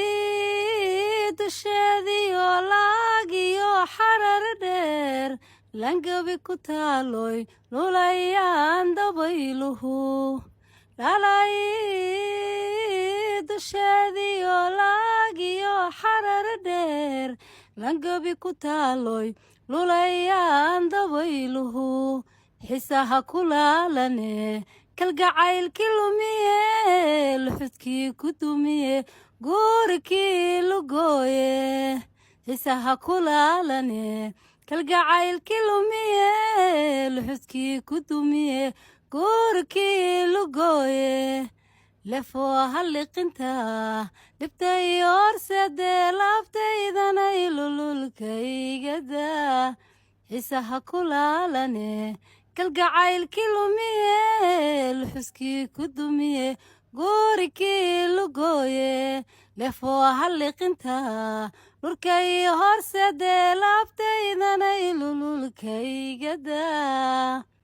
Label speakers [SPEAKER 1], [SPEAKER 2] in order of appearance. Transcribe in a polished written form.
[SPEAKER 1] lalayd dusheediyo laagiyo xarar dheer langabi ku taaloy lulayaan dabayluhu lalayd dusheediyo laagiyo xarar dheer langabi ku taaloy lulayaan dabayluhu xisaha kulaalane kalgacaylkii lumiye luxudkii ku dumiye guurikii lugooye xisaha kulaalane kalgacaylkii lumiye luxudkii ku dumiye guurikii lugooye lefoo halliqinta dhibtay horsedee laabtaydanay lululkaygada xisaha kulaalane kalgacaylkii lumiye luxuskii ku dumiye guurikii lugooye lefoo halliqinta dhurkay horsedee laabtaydanay lululkaygada